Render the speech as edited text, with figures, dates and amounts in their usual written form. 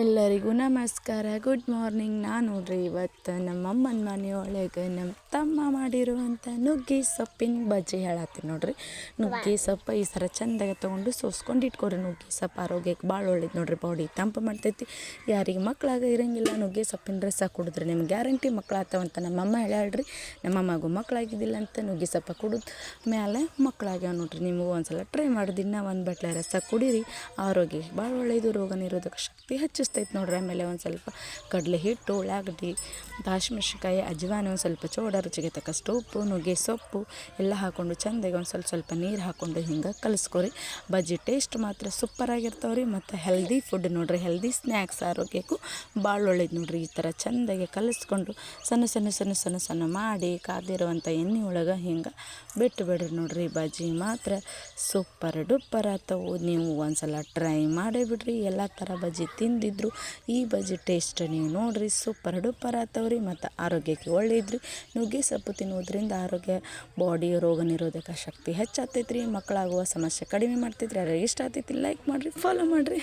ಎಲ್ಲರಿಗೂ ನಮಸ್ಕಾರ, good morning. ನಾನು ನೋಡ್ರಿ ಇವತ್ತು ನಮ್ಮಮ್ಮನ ಮನೆಯೊಳಗೆ ನಮ್ಮ ತಮ್ಮ ಮಾಡಿರುವಂಥ ನುಗ್ಗೆ ಸೊಪ್ಪಿನ ಬಜ್ಜಿ ಹೇಳತ್ತೀನಿ ನೋಡ್ರಿ. ನುಗ್ಗೆ ಸೊಪ್ಪು ಈ ಸರ ಚೆಂದಾಗಿ ತೊಗೊಂಡು ಸೋಸ್ಕೊಂಡು ಇಟ್ಕೊಡ್ರಿ. ನುಗ್ಗೆ ಸೊಪ್ಪು ಆರೋಗ್ಯಕ್ಕೆ ಭಾಳ ಒಳ್ಳೇದು ನೋಡ್ರಿ, ಬಾಡಿ ತಂಪು ಮಾಡ್ತೈತಿ. ಯಾರಿಗೆ ಮಕ್ಕಳಾಗ ಇರಂಗಿಲ್ಲ ನುಗ್ಗೆ ಸೊಪ್ಪಿನ ರಸ ಕುಡಿದ್ರೆ ನಿಮ್ಗೆ ಗ್ಯಾರಂಟಿ ಮಕ್ಕಳಾಗ್ತಾವಂತ ನಮ್ಮಮ್ಮ ಹೇಳ್ಯಾಳ್ರಿ. ನಮ್ಮಮ್ಮಗೂ ಮಕ್ಕಳಾಗಿದ್ದಿಲ್ಲ ಅಂತ ನುಗ್ಗೆ ಸೊಪ್ಪು ಕುಡಿದು ಮೇಲೆ ಮಕ್ಕಳಾಗ್ಯಾವ ನೋಡ್ರಿ. ನಿಮಗೂ ಒಂದು ಸಲ ಟ್ರೈ ಮಾಡಿ ದಿನ ಒಂದು ಬಟ್ಲೆ ರಸ ಕುಡೀರಿ. ಆರೋಗ್ಯಕ್ಕೆ ಭಾಳ ಒಳ್ಳೆಯದು, ರೋಗ ನಿರೋಧಕ ಶಕ್ತಿ ಹೆಚ್ಚಿಸ್ತೈತೆ ನೋಡ್ರಿ. ಆಮೇಲೆ ಒಂದು ಸ್ವಲ್ಪ ಕಡಲೆ ಹಿಟ್ಟು, ಉಳ್ಳಾಗಡ್ಡಿ, ಹಸಿಮೆಣ್ಸಿನ್ಕಾಯಿ, ಅಜ್ವಾನ, ಒಂದು ಸ್ವಲ್ಪ ಚೋಡ, ರುಚಿಗೆ ತಕ್ಕಷ್ಟು ಉಪ್ಪು, ನುಗ್ಗೆ ಸೊಪ್ಪು ಎಲ್ಲ ಹಾಕ್ಕೊಂಡು ಚೆಂದಾಗಿ ಒಂದು ಸ್ವಲ್ಪ ನೀರು ಹಾಕ್ಕೊಂಡು ಹಿಂಗೆ ಕಲಿಸ್ಕೊರಿ. ಬಜ್ಜಿ ಟೇಸ್ಟ್ ಮಾತ್ರ ಸೂಪರಾಗಿರ್ತಾವೆ ರೀ. ಮತ್ತು ಹೆಲ್ದಿ ಫುಡ್ ನೋಡ್ರಿ, ಹೆಲ್ದಿ ಸ್ನ್ಯಾಕ್ಸ್ ಆರೋಗ್ಯಕ್ಕೂ ಭಾಳ ಒಳ್ಳೇದು ನೋಡ್ರಿ. ಈ ಥರ ಚೆಂದಾಗಿ ಕಲಿಸ್ಕೊಂಡು ಸಣ್ಣ ಸಣ್ಣ ಸಣ್ಣ ಸಣ್ಣ ಸಣ್ಣ ಮಾಡಿ ಕಾದಿರುವಂಥ ಎಣ್ಣೆ ಒಳಗೆ ಹಿಂಗೆ ಬಿಟ್ಟು ಬಿಡ್ರಿ ನೋಡ್ರಿ. ಬಜ್ಜಿ ಮಾತ್ರ ಸೂಪರ್ ಡೂಪರ್ ಆತವು. ನೀವು ಒಂದು ಸಲ ಟ್ರೈ ಮಾಡೇ ಬಿಡ್ರಿ. ಎಲ್ಲ ಥರ ಬಜ್ಜಿ ತಿಂದಿದ್ರು ಈ ಬಜ್ಜಿ ಟೇಸ್ಟ್ ನೀವು ನೋಡ್ರಿ, ಸೂಪರ್ ಡೂಪರ್ ಆತವ್ರಿ. ಮತ್ತು ಆರೋಗ್ಯಕ್ಕೆ ಒಳ್ಳೆಯದ್ರಿ. ನುಗ್ಗೆ ಸೊಪ್ಪು ತಿನ್ನೋದ್ರಿಂದ ಆರೋಗ್ಯ, ಬಾಡಿ, ರೋಗ ನಿರೋಧಕ ಶಕ್ತಿ ಹೆಚ್ಚಾಗ್ತೈತ್ರಿ. ಮಕ್ಕಳಾಗುವ ಸಮಸ್ಯೆ ಕಡಿಮೆ ಮಾಡ್ತೈತ್ರಿ. ಯಾರು ಇಷ್ಟ ಆಗ್ತೈತಿ ಲೈಕ್ ಮಾಡಿರಿ, ಫಾಲೋ ಮಾಡಿರಿ.